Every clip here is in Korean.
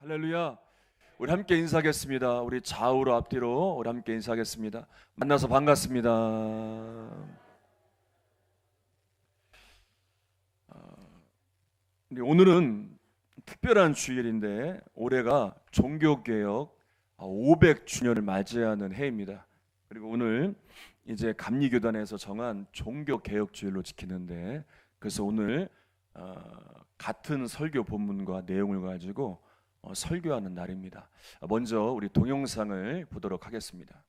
할렐루야. 우리 함께 인사하겠습니다. 우리 좌우로 앞뒤로 우리 함께 인사하겠습니다. 만나서 반갑습니다. 오늘은 특별한 주일인데 올해가 종교개혁 500주년을 맞이하는 해입니다. 그리고 오늘 이제 감리교단에서 정한 종교개혁주일로 지키는데, 그래서 오늘 같은 설교 본문과 내용을 가지고 설교하는 날입니다. 먼저 우리 동영상을 보도록 하겠습니다.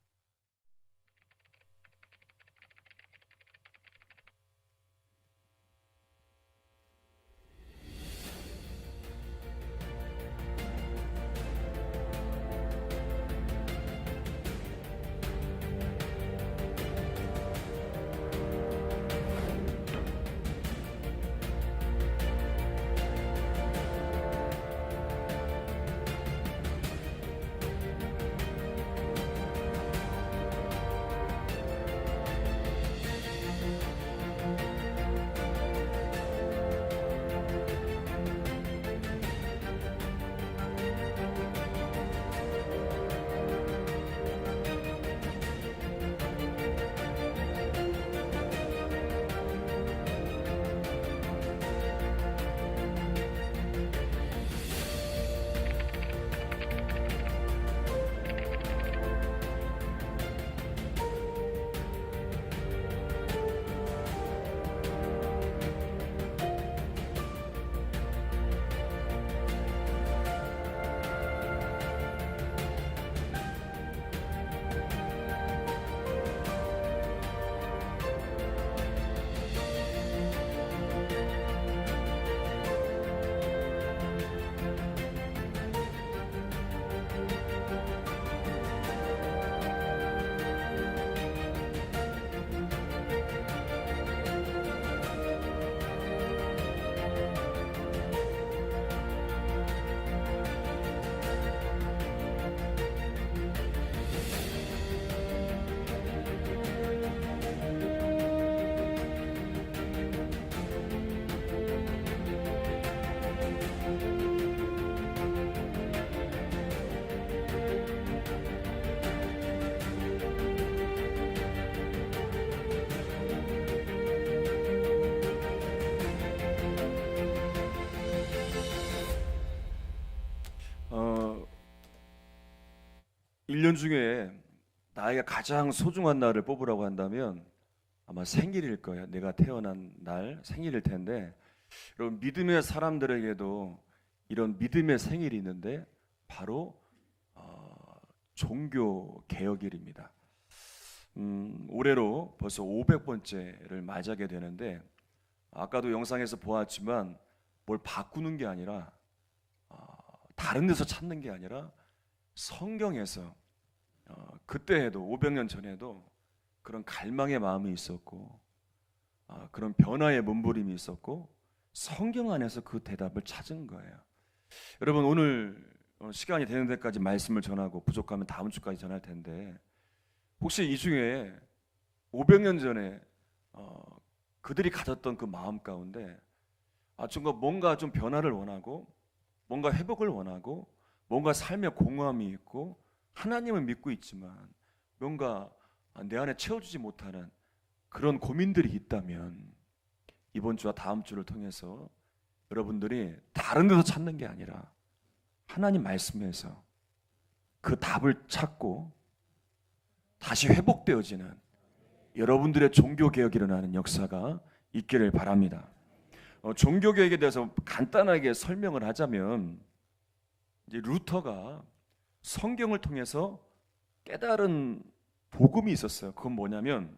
어, 1년 중에 나에게 가장 소중한 날을 뽑으라고 한다면 아마 생일일 거예요. 내가 태어난 날 생일일 텐데, 여러분, 믿음의 사람들에게도 이런 믿음의 생일이 있는데 바로 종교 개혁일입니다. 올해로 벌써 500번째를 맞이하게 되는데, 아까도 영상에서 보았지만 뭘 바꾸는 게 아니라 다른 데서 찾는 게 아니라 성경에서 그때에도 500년 전에도 그런 갈망의 마음이 있었고 그런 변화의 몸부림이 있었고 성경 안에서 그 대답을 찾은 거예요. 여러분, 오늘 시간이 되는 데까지 말씀을 전하고 부족하면 다음 주까지 전할 텐데, 혹시 이 중에 500년 전에 그들이 가졌던 그 마음 가운데 뭔가 좀 변화를 원하고 뭔가 회복을 원하고 뭔가 삶에 공허함이 있고 하나님을 믿고 있지만 뭔가 내 안에 채워주지 못하는 그런 고민들이 있다면, 이번 주와 다음 주를 통해서 여러분들이 다른 데서 찾는 게 아니라 하나님 말씀에서 그 답을 찾고 다시 회복되어지는 여러분들의 종교개혁이 일어나는 역사가 있기를 바랍니다. 종교개혁에 대해서 간단하게 설명을 하자면, 이제 루터가 성경을 통해서 깨달은 복음이 있었어요. 그건 뭐냐면,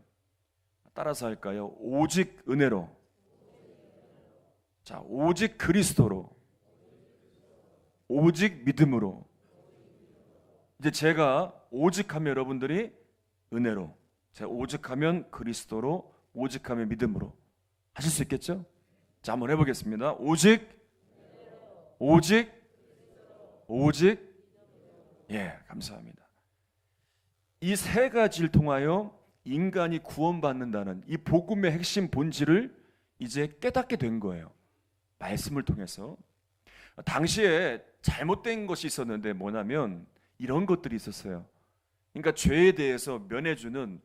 따라서 할까요? 오직 은혜로, 자, 오직 그리스도로, 오직 믿음으로. 이제 제가 오직하면 여러분들이 은혜로, 제가 오직하면 그리스도로, 오직하면 믿음으로 하실 수 있겠죠? 자, 한번 해보겠습니다. 오직, 오직, 오직. 예, 감사합니다. 이 세 가지를 통하여 인간이 구원받는다는 이 복음의 핵심 본질을 이제 깨닫게 된 거예요. 말씀을 통해서. 당시에 잘못된 것이 있었는데 뭐냐면 이런 것들이 있었어요. 그러니까 죄에 대해서 면해주는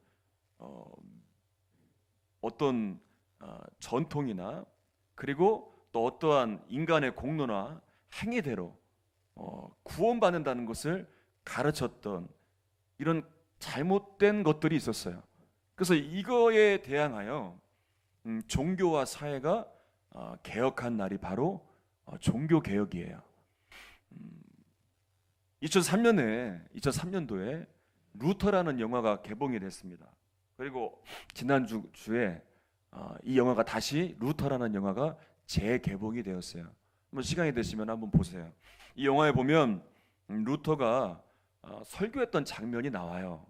어떤 전통이나 그리고 또 어떠한 인간의 공로나 행위대로 구원받는다는 것을 가르쳤던 이런 잘못된 것들이 있었어요. 그래서 이거에 대항하여 종교와 사회가 개혁한 날이 바로 종교개혁이에요. 2003년도에 루터라는 영화가 개봉이 됐습니다. 그리고 지난주에 이 영화가 다시 루터라는 영화가 재개봉이 되었어요. 한번 시간이 되시면 한번 보세요. 이 영화에 보면 루터가 설교했던 장면이 나와요.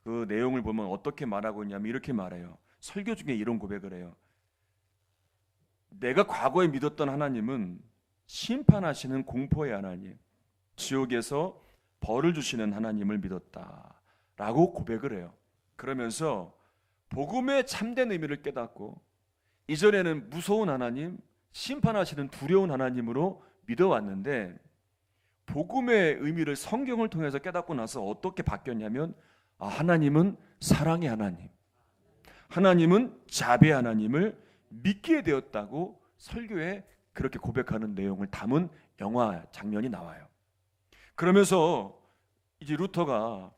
그 내용을 보면 어떻게 말하고 있냐면 이렇게 말해요. 설교 중에 이런 고백을 해요. 내가 과거에 믿었던 하나님은 심판하시는 공포의 하나님, 지옥에서 벌을 주시는 하나님을 믿었다라고 고백을 해요. 그러면서 복음의 참된 의미를 깨닫고 이전에는 무서운 하나님, 심판하시는 두려운 하나님으로 믿어왔는데 복음의 의미를 성경을 통해서 깨닫고 나서 어떻게 바뀌었냐면 하나님은 사랑의 하나님, 하나님은 자비의 하나님을 믿게 되었다고 설교에 그렇게 고백하는 내용을 담은 영화 장면이 나와요. 그러면서 이제 루터가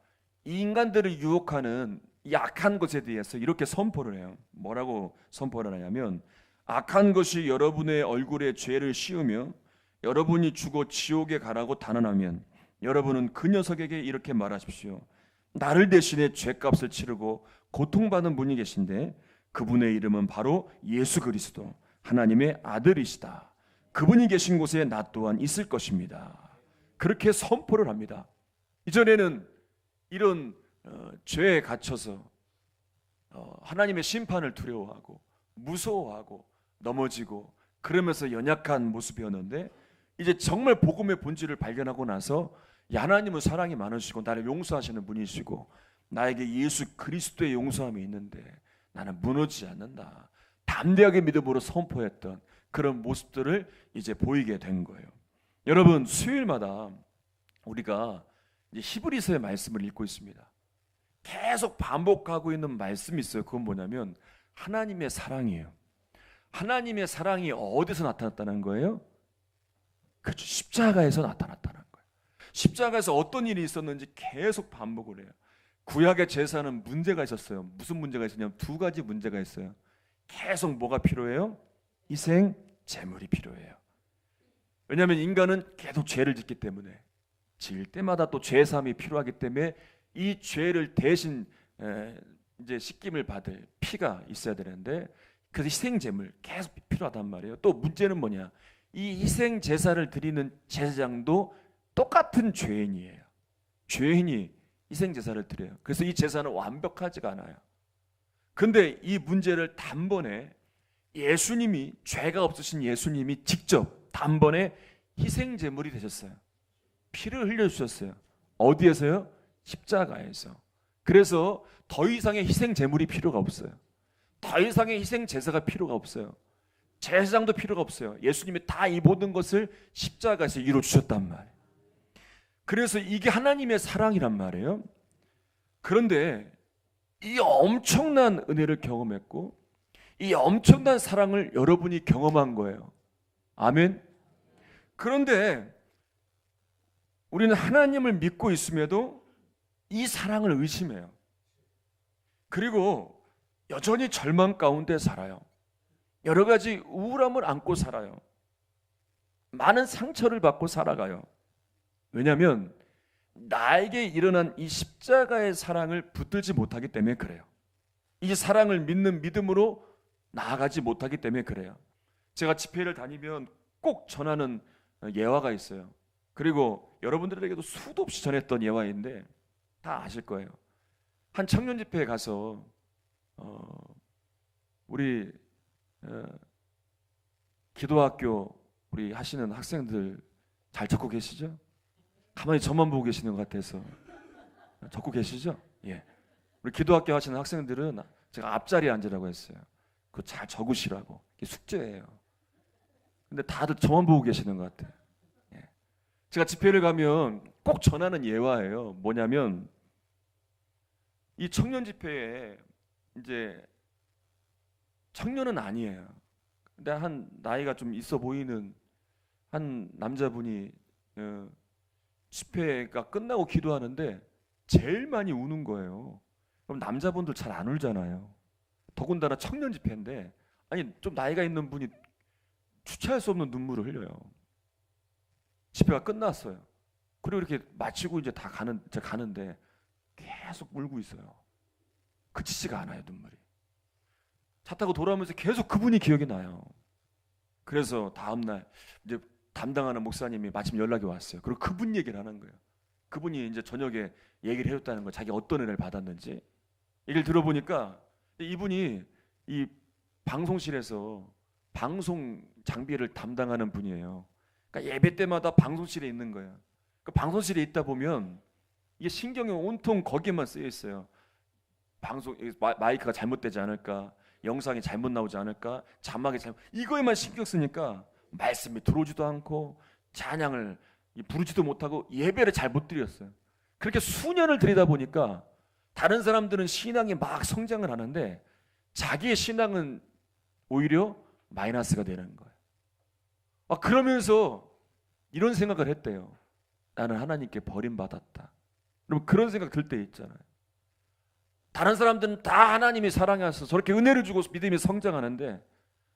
이 인간들을 유혹하는 약한 것에 대해서 이렇게 선포를 해요. 뭐라고 선포를 하냐면 악한 것이 여러분의 얼굴에 죄를 씌우며 여러분이 죽어 지옥에 가라고 단언하면 여러분은 그 녀석에게 이렇게 말하십시오. 나를 대신에 죄값을 치르고 고통받는 분이 계신데 그분의 이름은 바로 예수 그리스도 하나님의 아들이시다. 그분이 계신 곳에 나 또한 있을 것입니다. 그렇게 선포를 합니다. 이전에는 이런 죄에 갇혀서 하나님의 심판을 두려워하고 무서워하고 넘어지고 그러면서 연약한 모습이었는데 이제 정말 복음의 본질을 발견하고 나서 하나님은 사랑이 많으시고 나를 용서하시는 분이시고 나에게 예수 그리스도의 용서함이 있는데 나는 무너지지 않는다. 담대하게 믿음으로 선포했던 그런 모습들을 이제 보이게 된 거예요. 여러분, 수요일마다 우리가 이제 히브리서의 말씀을 읽고 있습니다. 계속 반복하고 있는 말씀이 있어요. 그건 뭐냐면 하나님의 사랑이에요. 하나님의 사랑이 어디서 나타났다는 거예요? 그렇죠. 십자가에서 나타났다는 거예요. 십자가에서 어떤 일이 있었는지 계속 반복을 해요. 구약의 제사는 문제가 있었어요. 무슨 문제가 있었냐면 두 가지 문제가 있어요. 계속 뭐가 필요해요? 희생 제물이 필요해요. 왜냐하면 인간은 계속 죄를 짓기 때문에 지을 때마다 또 죄사함이 필요하기 때문에 이 죄를 대신 이제 씻김을 받을 피가 있어야 되는데 그래서 희생 제물 계속 필요하단 말이에요. 또 문제는 뭐냐? 이 희생 제사를 드리는 제사장도 똑같은 죄인이에요. 죄인이 희생 제사를 드려요. 그래서 이 제사는 완벽하지가 않아요. 근데 이 문제를 단번에 예수님이 죄가 없으신 예수님이 직접 단번에 희생 제물이 되셨어요. 피를 흘려 주셨어요. 어디에서요? 십자가에서. 그래서 더 이상의 희생 제물이 필요가 없어요. 더 이상의 희생 제사가 필요가 없어요. 제사장도 필요가 없어요. 예수님이 다 이 모든 것을 십자가에서 이루어 주셨단 말이에요. 그래서 이게 하나님의 사랑이란 말이에요. 그런데 이 엄청난 은혜를 경험했고 이 엄청난 사랑을 여러분이 경험한 거예요. 아멘. 그런데 우리는 하나님을 믿고 있음에도 이 사랑을 의심해요. 그리고 여전히 절망 가운데 살아요. 여러 가지 우울함을 안고 살아요. 많은 상처를 받고 살아가요. 왜냐하면 나에게 일어난 이 십자가의 사랑을 붙들지 못하기 때문에 그래요. 이 사랑을 믿는 믿음으로 나아가지 못하기 때문에 그래요. 제가 집회를 다니면 꼭 전하는 예화가 있어요. 그리고 여러분들에게도 수도 없이 전했던 예화인데 다 아실 거예요. 한 청년 집회에 가서 우리 기도학교 우리 하시는 학생들 잘 적고 계시죠? 가만히 저만 보고 계시는 것 같아서 적고 계시죠? 예. 우리 기도학교 하시는 학생들은 제가 앞자리에 앉으라고 했어요. 그거 잘 적으시라고. 이게 숙제예요. 근데 다들 저만 보고 계시는 것 같아요. 예. 제가 집회를 가면 꼭 전하는 예화예요. 뭐냐면 이 청년 집회에 이제 청년은 아니에요. 근데 한 나이가 좀 있어 보이는 한 남자분이 집회가 끝나고 기도하는데 제일 많이 우는 거예요. 그럼 남자분들 잘 안 울잖아요. 더군다나 청년 집회인데 아니 좀 나이가 있는 분이 주체할 수 없는 눈물을 흘려요. 집회가 끝났어요. 그리고 이렇게 마치고 이제 제가 가는데 계속 울고 있어요. 그치지가 않아요, 눈물이. 차 타고 돌아오면서 계속 그분이 기억이 나요. 그래서 다음날 이제 담당하는 목사님이 마침 연락이 왔어요. 그리고 그분 얘기를 하는 거예요. 그분이 이제 저녁에 얘기를 해줬다는 거예요. 자기 어떤 은혜를 받았는지. 얘기를 들어보니까 이분이 이 방송실에서 방송 장비를 담당하는 분이에요. 그러니까 예배 때마다 방송실에 있는 거예요. 그 방송실에 있다 보면 이게 신경이 온통 거기에만 쓰여 있어요. 방송 마이크가 잘못되지 않을까, 영상이 잘못 나오지 않을까, 자막이 잘못, 이거에만 신경 쓰니까 말씀이 들어오지도 않고 찬양을 부르지도 못하고 예배를 잘 못 드렸어요. 그렇게 수년을 드리다 보니까 다른 사람들은 신앙이 막 성장을 하는데 자기의 신앙은 오히려 마이너스가 되는 거예요. 그러면서 이런 생각을 했대요. 나는 하나님께 버림받았다. 여러분 그런 생각 들 때 있잖아요. 다른 사람들은 다 하나님이 사랑해서 저렇게 은혜를 주고 믿음이 성장하는데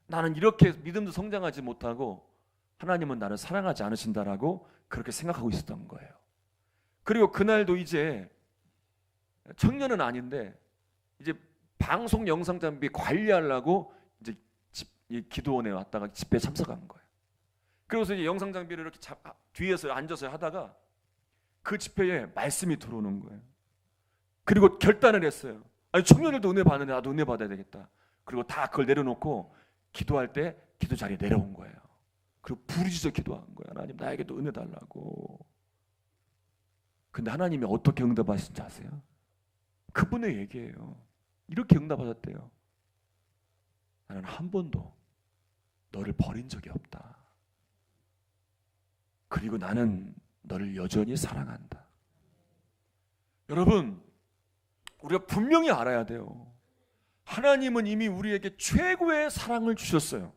나는 이렇게 믿음도 성장하지 못하고 하나님은 나를 사랑하지 않으신다라고 그렇게 생각하고 있었던 거예요. 그리고 그날도 이제 청년은 아닌데 이제 방송 영상 장비 관리하려고 이제 기도원에 왔다가 집회에 참석한 거예요. 그래서 이제 영상 장비를 이렇게 뒤에서 앉아서 하다가 그 집회에 말씀이 들어오는 거예요. 그리고 결단을 했어요. 아니 청년들도 은혜 받는데 나도 은혜 받아야 되겠다. 그리고 다 그걸 내려놓고 기도할 때 기도 자리에 내려온 거예요. 그리고 부르짖어 기도한 거예요. 하나님 나에게도 은혜 달라고. 근데 하나님이 어떻게 응답하신지 아세요? 그분의 얘기예요. 이렇게 응답하셨대요. 나는 한 번도 너를 버린 적이 없다. 그리고 나는 너를 여전히 사랑한다. 여러분 우리가 분명히 알아야 돼요. 하나님은 이미 우리에게 최고의 사랑을 주셨어요.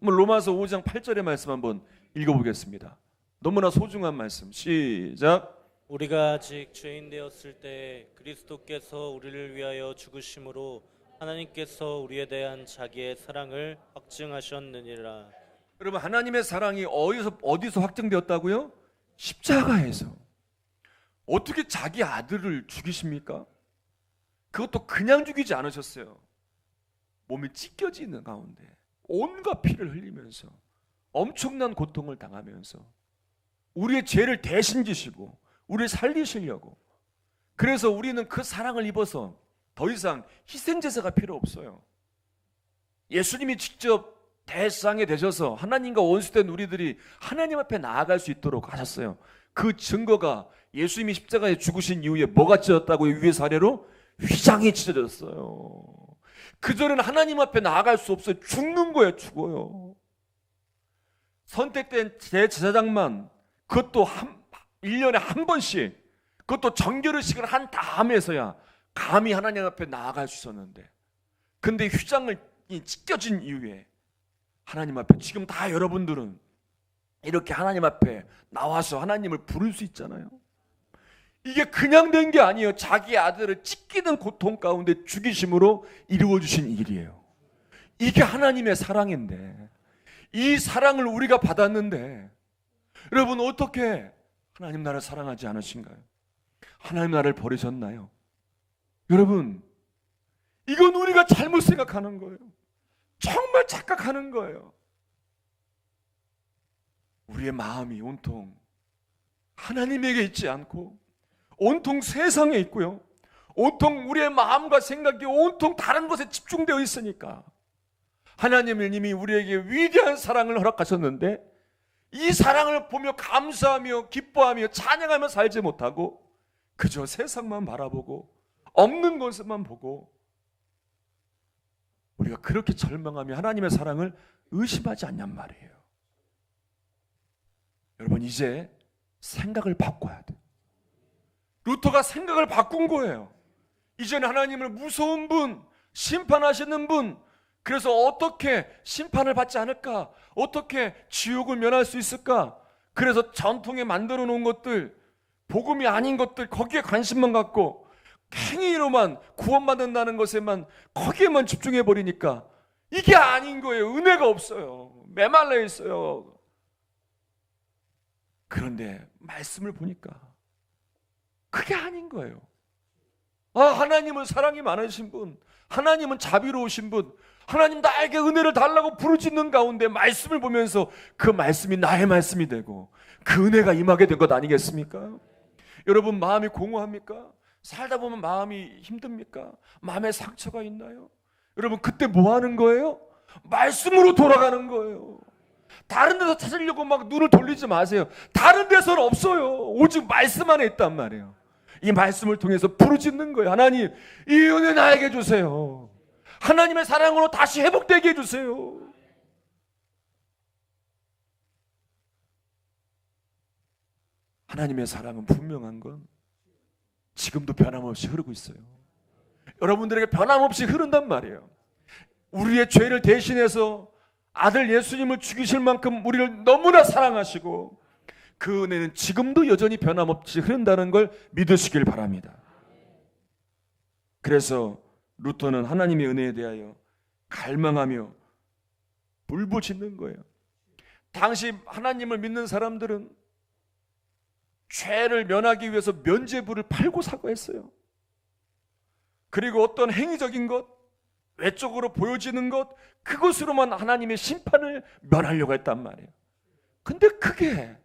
로마서 5장 8절의 말씀 한번 읽어보겠습니다. 너무나 소중한 말씀. 시작. 우리가 아직 죄인 되었을 때 그리스도께서 우리를 위하여 죽으심으로 하나님께서 우리에 대한 자기의 사랑을 확증하셨느니라. 여러분 하나님의 사랑이 어디서 확증되었다고요? 십자가에서. 어떻게 자기 아들을 죽이십니까? 그것도 그냥 죽이지 않으셨어요. 몸이 찢겨지는 가운데 온갖 피를 흘리면서 엄청난 고통을 당하면서 우리의 죄를 대신 지시고 우리를 살리시려고. 그래서 우리는 그 사랑을 입어서 더 이상 희생제사가 필요 없어요. 예수님이 직접 대상에 되셔서 하나님과 원수된 우리들이 하나님 앞에 나아갈 수 있도록 하셨어요. 그 증거가 예수님이 십자가에 죽으신 이후에 뭐가 찢어졌다고요? 위의 사례로 휘장이 찢어졌어요. 그전에는 하나님 앞에 나아갈 수 없어요. 죽는 거예요. 죽어요. 선택된 제사장만 그것도 1년에 한 번씩 그것도 정결의식을 한 다음에서야 감히 하나님 앞에 나아갈 수 있었는데 근데 휘장을 찢겨진 이후에 하나님 앞에 지금 다 여러분들은 이렇게 하나님 앞에 나와서 하나님을 부를 수 있잖아요. 이게 그냥 된 게 아니에요. 자기 아들을 찢기는 고통 가운데 죽이심으로 이루어주신 일이에요. 이게 하나님의 사랑인데 이 사랑을 우리가 받았는데 여러분 어떻게 하나님 나를 사랑하지 않으신가요? 하나님 나를 버리셨나요? 여러분 이건 우리가 잘못 생각하는 거예요. 정말 착각하는 거예요. 우리의 마음이 온통 하나님에게 있지 않고 온통 세상에 있고요. 온통 우리의 마음과 생각이 온통 다른 것에 집중되어 있으니까 하나님은 이미 우리에게 위대한 사랑을 허락하셨는데 이 사랑을 보며 감사하며 기뻐하며 찬양하며 살지 못하고 그저 세상만 바라보고 없는 것만 보고 우리가 그렇게 절망하며 하나님의 사랑을 의심하지 않냔 말이에요. 여러분 이제 생각을 바꿔야 돼. 루터가 생각을 바꾼 거예요. 이제는 하나님을 무서운 분, 심판하시는 분, 그래서 어떻게 심판을 받지 않을까? 어떻게 지옥을 면할 수 있을까? 그래서 전통에 만들어 놓은 것들, 복음이 아닌 것들, 거기에 관심만 갖고 행위로만 구원받는다는 것에만, 거기에만 집중해 버리니까 이게 아닌 거예요. 은혜가 없어요. 메말라 있어요. 그런데 말씀을 보니까 그게 아닌 거예요. 하나님은 사랑이 많으신 분, 하나님은 자비로우신 분, 하나님 나에게 은혜를 달라고 부르짖는 가운데 말씀을 보면서 그 말씀이 나의 말씀이 되고 그 은혜가 임하게 된 것 아니겠습니까? 여러분, 마음이 공허합니까? 살다 보면 마음이 힘듭니까? 마음에 상처가 있나요? 여러분, 그때 뭐 하는 거예요? 말씀으로 돌아가는 거예요. 다른 데서 찾으려고 막 눈을 돌리지 마세요. 다른 데서는 없어요. 오직 말씀 안에 있단 말이에요. 이 말씀을 통해서 부르짖는 거예요. 하나님, 이 은혜 나에게 주세요. 하나님의 사랑으로 다시 회복되게 해주세요. 하나님의 사랑은 분명한 건 지금도 변함없이 흐르고 있어요. 여러분들에게 변함없이 흐른단 말이에요. 우리의 죄를 대신해서 아들 예수님을 죽이실 만큼 우리를 너무나 사랑하시고 그 은혜는 지금도 여전히 변함없이 흐른다는 걸 믿으시길 바랍니다. 그래서 루터는 하나님의 은혜에 대하여 갈망하며 울부짖는 거예요. 당시 하나님을 믿는 사람들은 죄를 면하기 위해서 면죄부를 팔고 사고 했어요. 그리고 어떤 행위적인 것, 외적으로 보여지는 것, 그것으로만 하나님의 심판을 면하려고 했단 말이에요. 근데 그게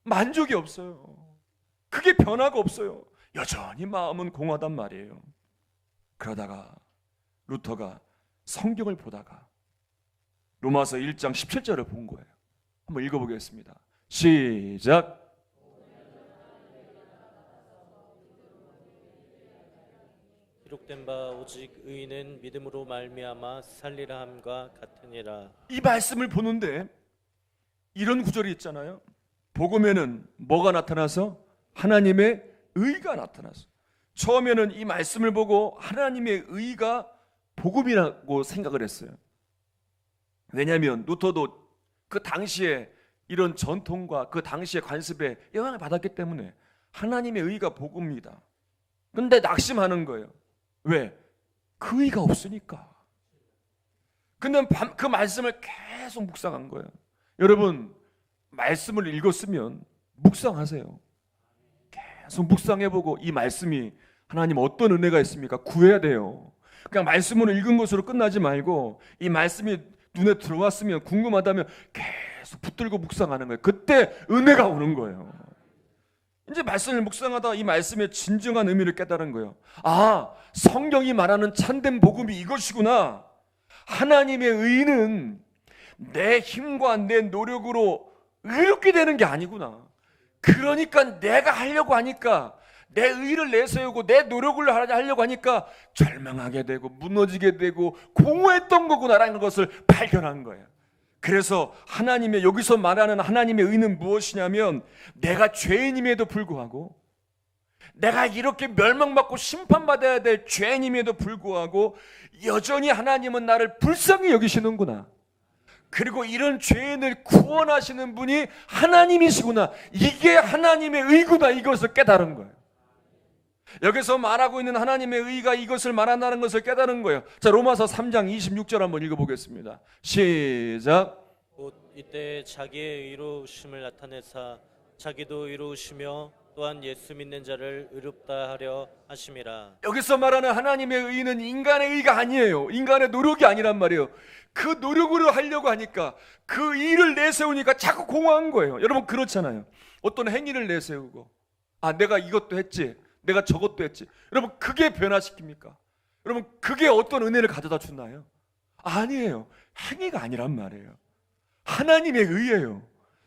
만족이 없어요. 그게 변화가 없어요. 여전히 마음은 공허하단 말이에요. 그러다가 루터가 성경을 보다가 로마서 1장 17절을 본 거예요. 한번 읽어보겠습니다. 시작. 기록된 바 오직 의인은 믿음으로 말미암아 살리라 함과 같으니라. 이 말씀을 보는데 이런 구절이 있잖아요. 복음에는 뭐가 나타나서? 하나님의 의가 나타나서. 처음에는 이 말씀을 보고 하나님의 의가 복음이라고 생각을 했어요. 왜냐하면 루터도 그 당시에 이런 전통과 그 당시의 관습에 영향을 받았기 때문에 하나님의 의가 복음이다. 근데 낙심하는 거예요. 왜? 그 의가 없으니까. 근데 그 말씀을 계속 묵상한 거예요. 여러분, 말씀을 읽었으면 묵상하세요. 계속 묵상해보고 이 말씀이 하나님 어떤 은혜가 있습니까? 구해야 돼요. 그냥 말씀으로 읽은 것으로 끝나지 말고 이 말씀이 눈에 들어왔으면, 궁금하다면 계속 붙들고 묵상하는 거예요. 그때 은혜가 오는 거예요. 이제 말씀을 묵상하다 이 말씀의 진정한 의미를 깨달은 거예요. 성경이 말하는 참된 복음이 이것이구나. 하나님의 의는 내 힘과 내 노력으로 의롭게 되는 게 아니구나. 그러니까 내가 하려고 하니까, 내 의를 내세우고 내 노력을 하려고 하니까 절망하게 되고 무너지게 되고 공허했던 거구나라는 것을 발견한 거예요. 그래서 하나님의, 여기서 말하는 하나님의 의는 무엇이냐면, 내가 죄인임에도 불구하고, 내가 이렇게 멸망받고 심판받아야 될 죄인임에도 불구하고 여전히 하나님은 나를 불쌍히 여기시는구나. 그리고 이런 죄인을 구원하시는 분이 하나님이시구나. 이게 하나님의 의구나. 이것을 깨달은 거예요. 여기서 말하고 있는 하나님의 의가 이것을 말한다는 것을 깨달은 거예요. 자, 로마서 3장 26절 한번 읽어보겠습니다. 시작. 곧 이때 자기의 의로우심을 나타내사 자기도 의로우시며 또한 예수 믿는 자를 의롭다 하려 하심이라. 여기서 말하는 하나님의 의는 인간의 의가 아니에요. 인간의 노력이 아니란 말이에요. 그 노력으로 하려고 하니까, 그 의를 내세우니까 자꾸 공허한 거예요. 여러분, 그렇잖아요. 어떤 행위를 내세우고, 내가 이것도 했지, 내가 저것도 했지. 여러분, 그게 변화시킵니까? 여러분, 그게 어떤 은혜를 가져다 주나요? 아니에요. 행위가 아니란 말이에요. 하나님의 의예요.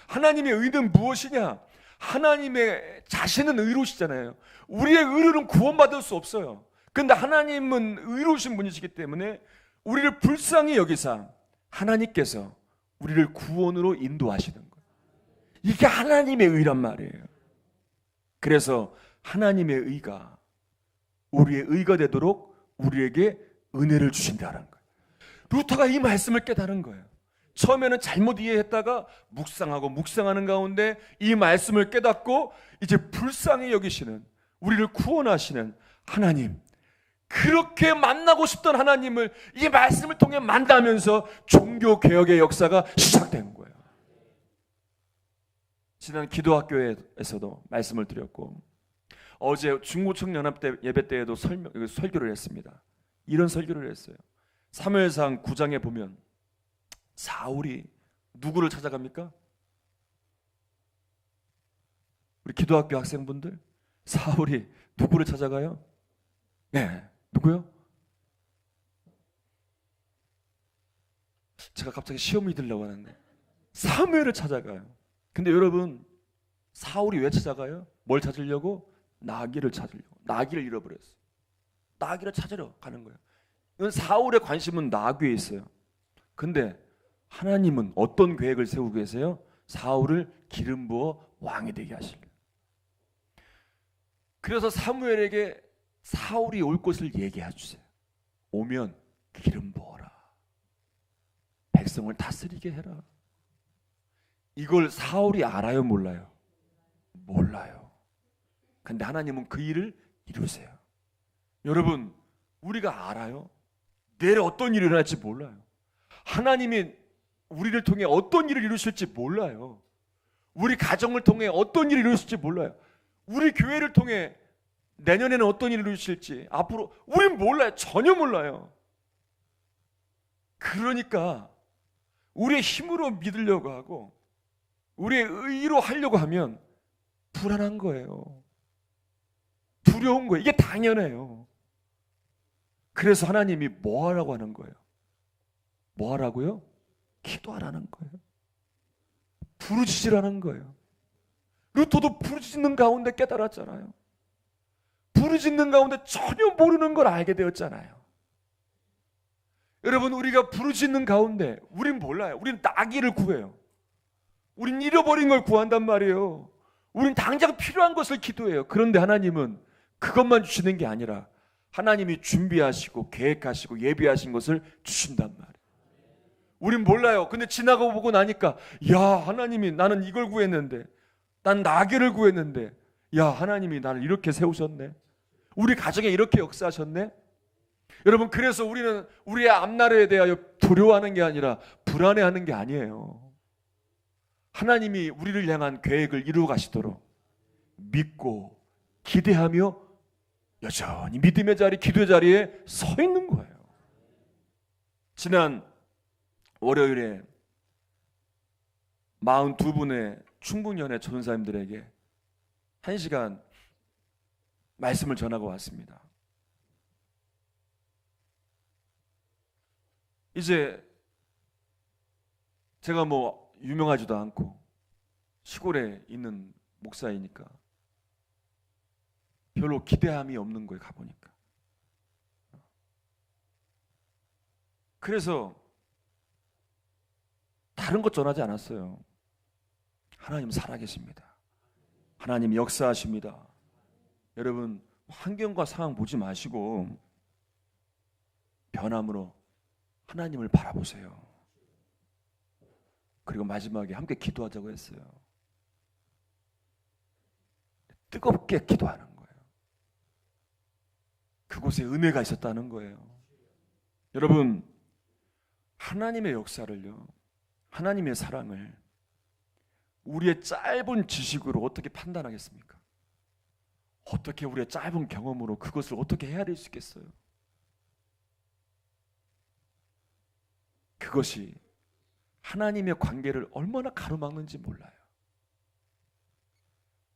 하나님의 의는 무엇이냐? 하나님의 자신은 의로우시잖아요. 우리의 의로는 구원받을 수 없어요. 그런데 하나님은 의로우신 분이시기 때문에 우리를 불쌍히 여기사 하나님께서 우리를 구원으로 인도하시는 거예요. 이게 하나님의 의란 말이에요. 그래서 하나님의 의가 우리의 의가 되도록 우리에게 은혜를 주신다는 거예요. 루터가 이 말씀을 깨달은 거예요. 처음에는 잘못 이해했다가 묵상하는 가운데 이 말씀을 깨닫고 이제 불쌍히 여기시는, 우리를 구원하시는 하나님, 그렇게 만나고 싶던 하나님을 이 말씀을 통해 만나면서 종교개혁의 역사가 시작된 거예요. 지난 기도학교에서도 말씀을 드렸고, 어제 중고청 연합 때 예배 때에도 설교를 했습니다. 이런 설교를 했어요. 사무엘상 9장에 보면 사울이 누구를 찾아갑니까? 우리 기도학교 학생분들, 사울이 누구를 찾아가요? 네, 누구요? 제가 갑자기 시험이 들려고 하는데 사무엘을 찾아가요. 근데 여러분, 사울이 왜 찾아가요? 뭘 찾으려고? 나귀를 찾으려고. 나귀를 잃어버렸어요. 나귀를 찾으러 가는 거예요. 이건 사울의 관심은 나귀에 있어요. 근데 하나님은 어떤 계획을 세우고 계세요? 사울을 기름 부어 왕이 되게 하시려고. 그래서 사무엘에게 사울이 올 것을 얘기해 주세요. 오면 기름 부어라. 백성을 다스리게 해라. 이걸 사울이 알아요, 몰라요? 몰라요. 근데 하나님은 그 일을 이루세요. 여러분, 우리가 알아요? 내일 어떤 일이 일어날지 몰라요. 하나님이 우리를 통해 어떤 일을 이루실지 몰라요. 우리 가정을 통해 어떤 일을 이루실지 몰라요. 우리 교회를 통해 내년에는 어떤 일을 이루실지 앞으로 우린 몰라요. 전혀 몰라요. 그러니까 우리의 힘으로 믿으려고 하고 우리의 의로 하려고 하면 불안한 거예요. 두려운 거예요. 이게 당연해요. 그래서 하나님이 뭐 하라고 하는 거예요? 뭐 하라고요? 기도하라는 거예요. 부르짖으라는 거예요. 루터도 부르짖는 가운데 깨달았잖아요. 부르짖는 가운데 전혀 모르는 걸 알게 되었잖아요. 여러분, 우리가 부르짖는 가운데 우린 몰라요. 우린 나귀를 구해요. 우린 잃어버린 걸 구한단 말이에요. 우린 당장 필요한 것을 기도해요. 그런데 하나님은 그것만 주시는 게 아니라 하나님이 준비하시고 계획하시고 예비하신 것을 주신단 말이에요. 우린 몰라요. 근데 지나가고 보고 나니까 야, 하나님이 나는 이걸 구했는데, 난 나귀를 구했는데, 야, 하나님이 나를 이렇게 세우셨네. 우리 가정에 이렇게 역사하셨네. 여러분, 그래서 우리는 우리의 앞날에 대하여 두려워하는 게 아니라 불안해하는 게 아니에요. 하나님이 우리를 향한 계획을 이루어 가시도록 믿고 기대하며 여전히 믿음의 자리, 기도의 자리에 서 있는 거예요. 지난 월요일에 42분의 충북연의 전사님들에게 1시간 말씀을 전하고 왔습니다. 이제 제가 뭐 유명하지도 않고 시골에 있는 목사이니까 별로 기대함이 없는 거예요, 가보니까. 그래서 다른 것 전하지 않았어요. 하나님 살아계십니다. 하나님 역사하십니다. 여러분, 환경과 상황 보지 마시고 변함으로 하나님을 바라보세요. 그리고 마지막에 함께 기도하자고 했어요. 뜨겁게 기도하는 거예요. 그곳에 은혜가 있었다는 거예요. 여러분, 하나님의 역사를요, 하나님의 사랑을 우리의 짧은 지식으로 어떻게 판단하겠습니까? 어떻게 우리의 짧은 경험으로 그것을 어떻게 헤아릴 수 있겠어요? 그것이 하나님의 관계를 얼마나 가로막는지 몰라요.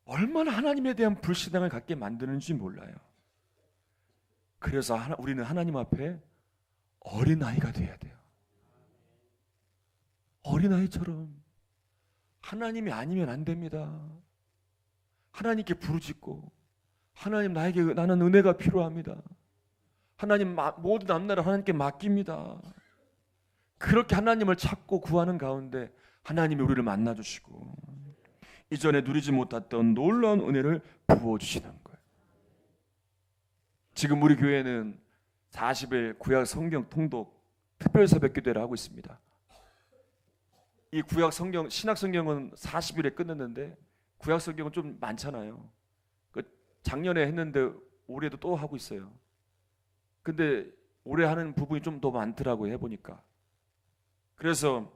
얼마나 하나님에 대한 불신앙을 갖게 만드는지 몰라요. 그래서 우리는 하나님 앞에 어린아이가 돼야 돼요. 어린아이처럼 하나님이 아니면 안 됩니다. 하나님께 부르짖고 하나님, 나는 은혜가 필요합니다. 하나님, 모든 앞날을 하나님께 맡깁니다. 그렇게 하나님을 찾고 구하는 가운데 하나님이 우리를 만나주시고 이전에 누리지 못했던 놀라운 은혜를 부어주시는 거예요. 지금 우리 교회는 40일 구약 성경 통독 특별 새벽 기도를 하고 있습니다. 이 구약 성경, 신약 성경은 40일에 끝냈는데 구약 성경은 좀 많잖아요. 작년에 했는데 올해도 또 하고 있어요. 근데 올해 하는 부분이 좀 더 많더라고요, 해보니까. 그래서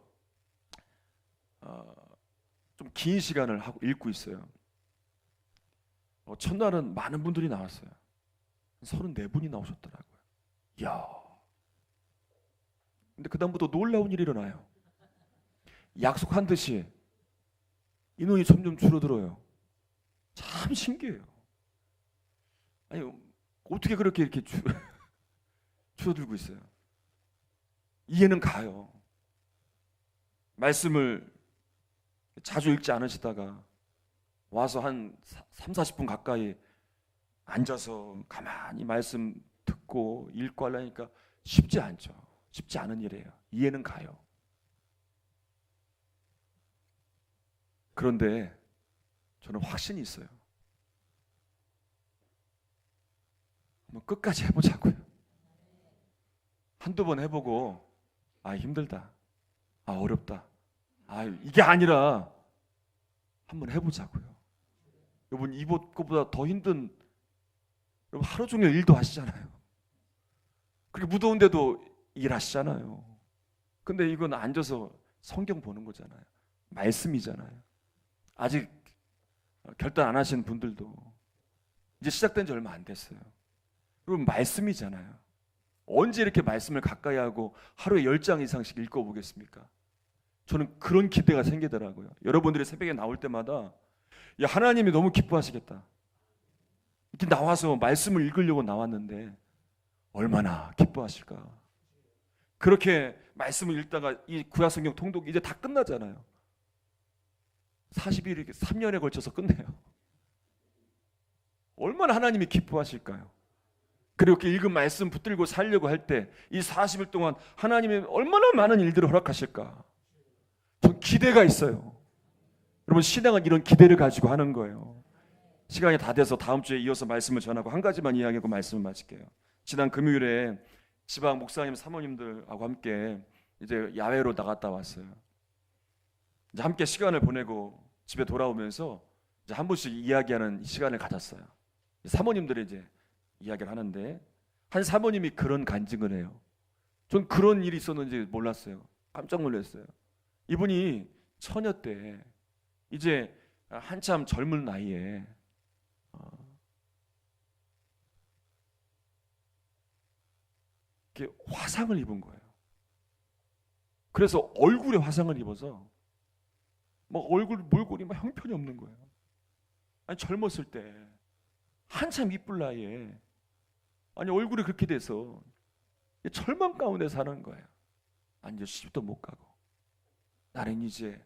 좀 긴 시간을 하고 읽고 있어요. 첫날은 많은 분들이 나왔어요. 34분이 나오셨더라고요. 이야. 근데 그다음부터 놀라운 일이 일어나요. 약속한 듯이 인원이 점점 줄어들어요. 참 신기해요. 아니, 어떻게 그렇게 이렇게 줄어들고 있어요? 이해는 가요. 말씀을 자주 읽지 않으시다가 와서 한 3, 40분 가까이 앉아서 가만히 말씀 듣고 읽고 하려니까 쉽지 않죠. 쉽지 않은 일이에요. 이해는 가요. 그런데 저는 확신이 있어요. 한번 끝까지 해보자고요. 한두 번 해보고 힘들다, 어렵다, 이게 아니라 한번 해보자고요. 여러분, 이것보다 더 힘든, 여러분 하루 종일 일도 하시잖아요. 그렇게 무더운데도 일하시잖아요. 근데 이건 앉아서 성경 보는 거잖아요. 말씀이잖아요. 아직 결단 안 하신 분들도 이제 시작된 지 얼마 안 됐어요. 여러분, 말씀이잖아요. 언제 이렇게 말씀을 가까이 하고 하루에 10장 이상씩 읽어보겠습니까? 저는 그런 기대가 생기더라고요. 여러분들이 새벽에 나올 때마다 하나님이 너무 기뻐하시겠다. 이렇게 나와서 말씀을 읽으려고 나왔는데 얼마나 기뻐하실까. 그렇게 말씀을 읽다가 이 구약성경 통독이 이제 다 끝나잖아요. 40일, 3년에 걸쳐서 끝내요. 얼마나 하나님이 기뻐하실까요? 그렇게 읽은 말씀 붙들고 살려고 할 때 이 40일 동안 하나님이 얼마나 많은 일들을 허락하실까. 전 기대가 있어요. 여러분, 신앙은 이런 기대를 가지고 하는 거예요. 시간이 다 돼서 다음 주에 이어서 말씀을 전하고 한 가지만 이야기하고 말씀을 마칠게요. 지난 금요일에 지방 목사님, 사모님들하고 함께 이제 야외로 나갔다 왔어요. 이제 함께 시간을 보내고 집에 돌아오면서 이제 한 분씩 이야기하는 시간을 가졌어요. 사모님들이 이제 이야기를 하는데 한 사모님이 그런 간증을 해요. 전 그런 일이 있었는지 몰랐어요. 깜짝 놀랐어요. 이분이 처녀 때 이제 한참 젊은 나이에 이렇게 화상을 입은 거예요. 그래서 얼굴에 화상을 입어서 막 몰골이 막 형편이 없는 거예요. 아니, 젊었을 때 한참 이쁠 나이에 얼굴이 그렇게 돼서 절망 가운데 사는 거예요. 이제 시집도 못 가고 나는 이제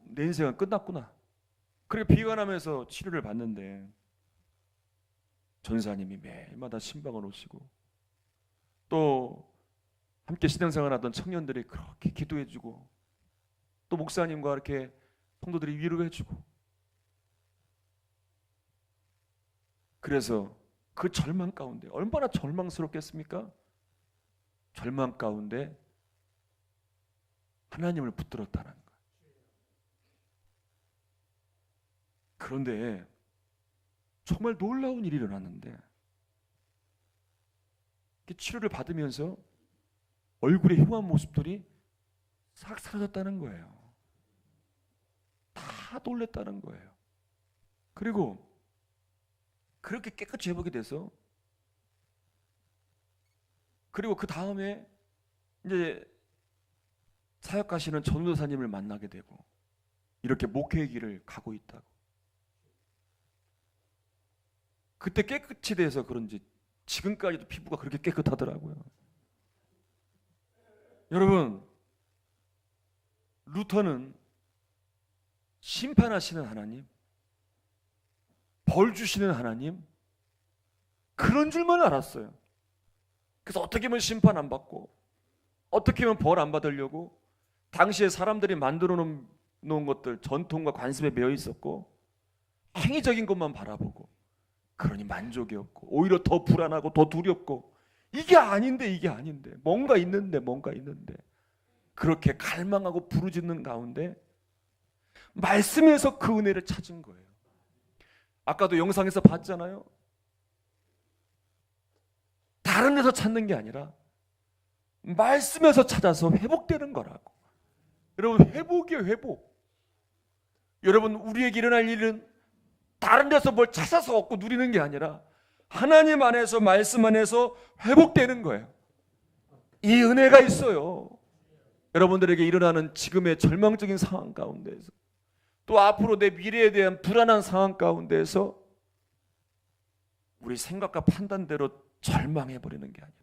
내 인생은 끝났구나. 그렇게 비관하면서 치료를 받는데 전사님이 매일마다 신방을 오시고 또 함께 신앙생활하던 청년들이 그렇게 기도해주고 또 목사님과 이렇게 성도들이 위로해주고, 그래서 그 절망 가운데 얼마나 절망스럽겠습니까? 절망 가운데 하나님을 붙들었다는 거예요. 그런데 정말 놀라운 일이 일어났는데 치료를 받으면서 얼굴의 흉한 모습들이 싹 사라졌다는 거예요. 다 놀랬다는 거예요. 그리고 그렇게 깨끗이 회복이 돼서, 그리고 그 다음에 이제 사역하시는 전도사님을 만나게 되고 이렇게 목회의 길을 가고 있다고. 그때 깨끗이 돼서 그런지 지금까지도 피부가 그렇게 깨끗하더라고요. 여러분, 루터는 심판하시는 하나님, 벌 주시는 하나님, 그런 줄만 알았어요. 그래서 어떻게 하면 심판 안 받고 어떻게 하면 벌 안 받으려고 당시에 사람들이 만들어 놓은 놓은 것들, 전통과 관습에 매여 있었고 행위적인 것만 바라보고, 그러니 만족이 없고 오히려 더 불안하고 더 두렵고, 이게 아닌데 뭔가 있는데 그렇게 갈망하고 부르짖는 가운데 말씀에서 그 은혜를 찾은 거예요. 아까도 영상에서 봤잖아요. 다른 데서 찾는 게 아니라 말씀에서 찾아서 회복되는 거라고. 여러분, 회복이에요, 회복. 여러분, 우리에게 일어날 일은 다른 데서 뭘 찾아서 얻고 누리는 게 아니라 하나님 안에서, 말씀 안에서 회복되는 거예요. 이 은혜가 있어요. 여러분들에게 일어나는 지금의 절망적인 상황 가운데에서, 또 앞으로 내 미래에 대한 불안한 상황 가운데에서 우리 생각과 판단대로 절망해버리는 게 아니라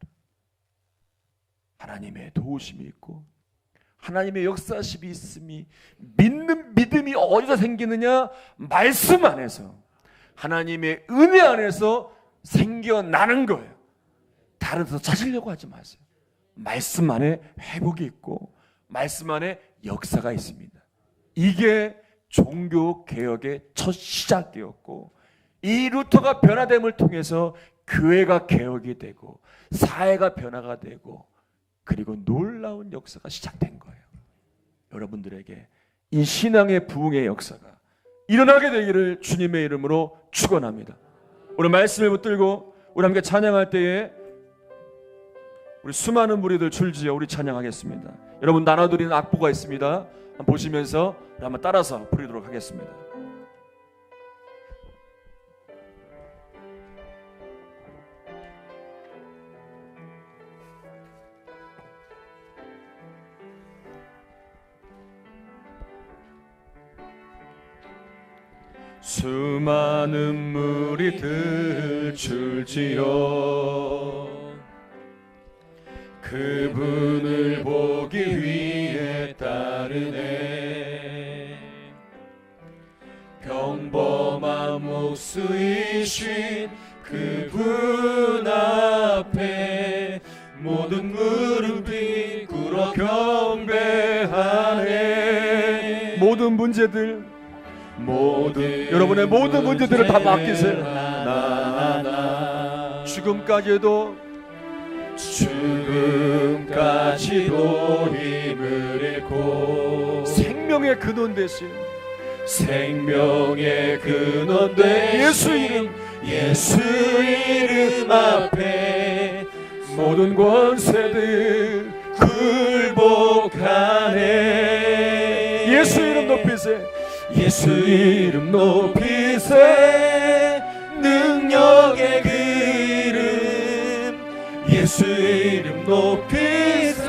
하나님의 도우심이 있고 하나님의 역사심이 있음이, 믿는 믿음이 어디서 생기느냐? 말씀 안에서, 하나님의 은혜 안에서 생겨나는 거예요. 다른 데서 찾으려고 하지 마세요. 말씀 안에 회복이 있고 말씀 안에 역사가 있습니다. 이게 종교개혁의 첫 시작이었고, 이 루터가 변화됨을 통해서 교회가 개혁이 되고 사회가 변화가 되고, 그리고 놀라운 역사가 시작된 거예요. 여러분들에게 이 신앙의 부흥의 역사가 일어나게 되기를 주님의 이름으로 축원합니다. 오늘 말씀을 붙들고 우리 함께 찬양할 때에 우리 수많은 무리들 줄지어 우리 찬양하겠습니다. 여러분, 나눠드리는 악보가 있습니다. 한번 보시면서 한번 따라서 부르도록 하겠습니다. 수많은 무리들 줄지어 그분을 보기 위해 따르네. 평범한 목수이신 그분 앞에 모든 무릎이 꿇어 경배하네. 모든 문제들, 여러분의 모든 문제들을 다 맡기세요. 죽음까지도 힘을 잃고 생명의 근원 되신 예수 이름 앞에 모든 권세들 굴복하네. 예수 이름 높이세. 예수 이름 높이세. 능력의 그 이름, 예수 이름 높이세.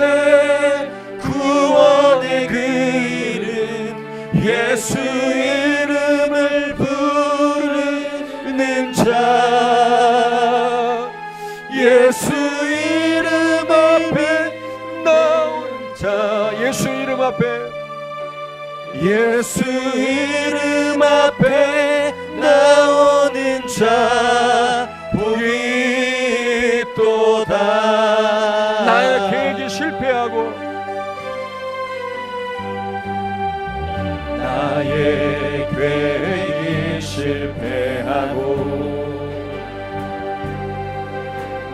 구원의 그 이름, 예수 이름을 부르는 자. 예수 이름 앞에 나온 자. 예수 이름 앞에, 예수 이름 앞에 나오는 자 복이 있도다. 나의 계획이 실패하고 나의 계획이 실패하고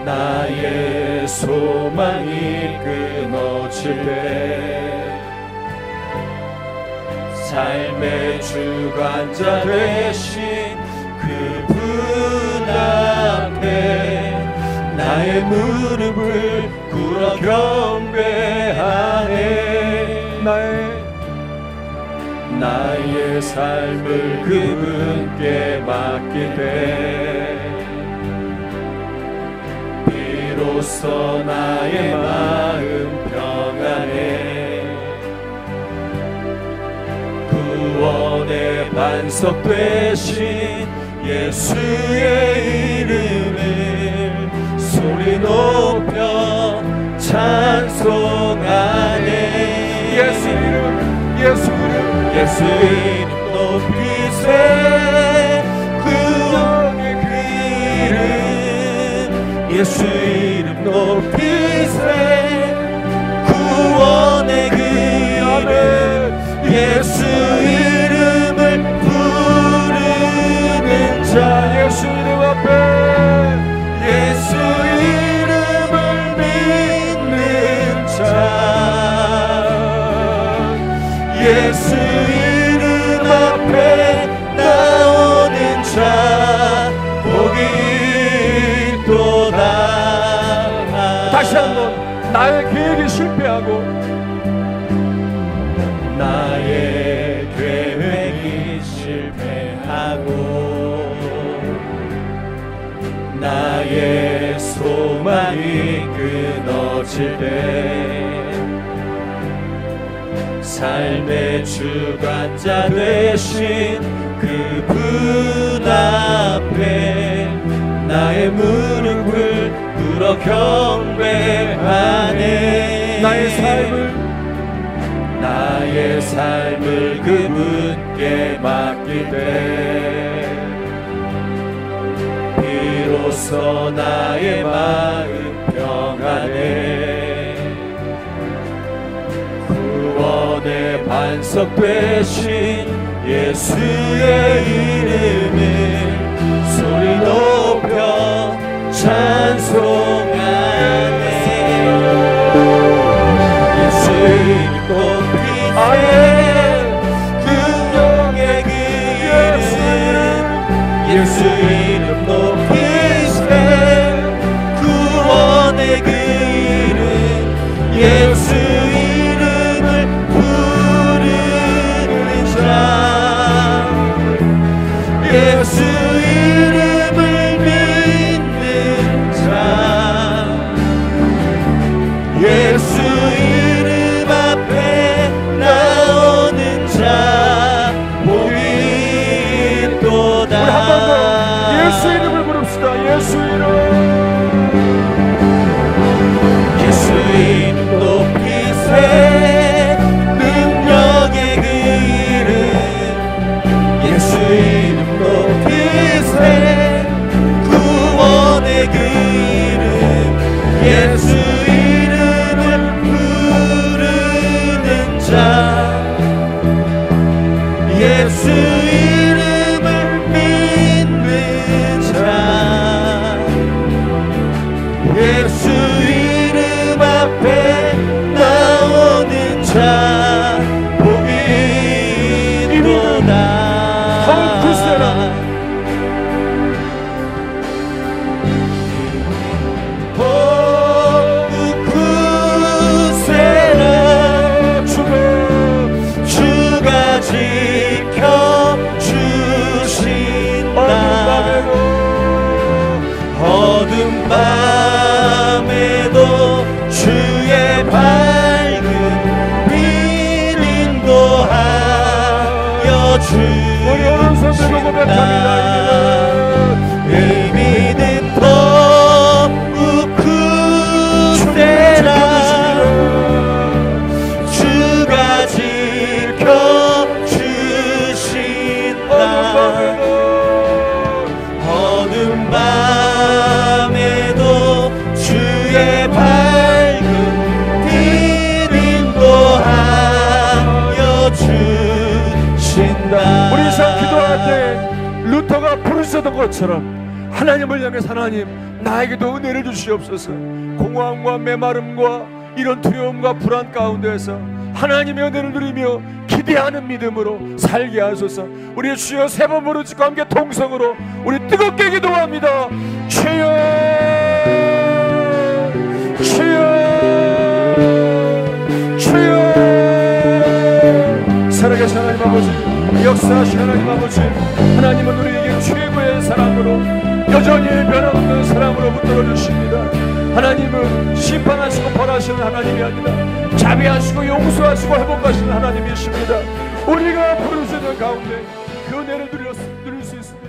나의 소망이 끊어질 때 삶의 주관자 되신 그분 앞에 나의 무릎을 꿇어 경배하네. 나의 삶을 그분께 맡길 때 비로소 나의 마음 평안해. 구원의 반석 되신 예수의 이름을 소리 높여 찬송하네. 예수 이름, 예수 이름, 예수 이름 높이세. 구원의 그 이름, 예수 이름 높이세. 구원의 그 이름, 예수 이름을 부르는 자 예수 이름 앞에 예수 이름을 믿는 자 예수 이름 앞에 나오는 자 복이 있도다. 다시 한번 나의 계획이 실패하고 나의 계획이 실패하고 나의 소망이 끊어질 때 삶의 주관자 되신 그분 앞에 나의 무릎을 꿇어 경배하네. 나의 삶을 그분께 맡길 때 비로소 나의 마음 평안해. 구원의 반석 되신 예수의 이름을 소리 높여 찬송하네. 예수 이름 높이세 능력의 그 이름 예수 이름 높이세 구원의 그 이름 예수 이름을 부르는 자 예수 이름을 믿는 자 예수 이름 앞에 나오는 자 복이 있도다. 우리 한 번 더 예수 이름을 부릅시다. 예수 이름 예수 이름 높이세 능력의 그 이름 예수 이름 높이세 구원의 그 이름 예수 이름을 부르는 자 예수 이름을 믿는 자 예수 이름 앞에 나오는 자 복이 있도다. 구세라 주가 지켜주신다. 어둠 밤에도 주의 밝은 빛 인도하여 주신다. 의미는 더욱 굳세라 주가 지켜주신다. 어둠 밤에도 주의 밝은 빛 인도하여 주신다. 우리 이상 기도할 때 루터가 부르셨던 것처럼 하나님을 향해서 하나님 나에게도 은혜를 주시옵소서. 공허함과 메마름과 이런 두려움과 불안 가운데서 하나님의 은혜를 누리며 기대하는 믿음으로 살게 하소서. 우리 주여 세 번 부르짖고 함께 통성으로 우리 뜨겁게 기도합니다. 주여 주여 주여. 살아계신 하나님 아버지, 역사하신 하나님 아버지, 하나님은 우리에게 최고의 사랑으로 여전히 변함없는 사랑으로 붙들어 주십니다. 하나님은 심판하시고 벌하시는 하나님이 아니라 자비하시고 용서하시고 회복하시는 하나님이십니다. 우리가 부르짖는 가운데 그 은혜를 누릴 수 있습니다.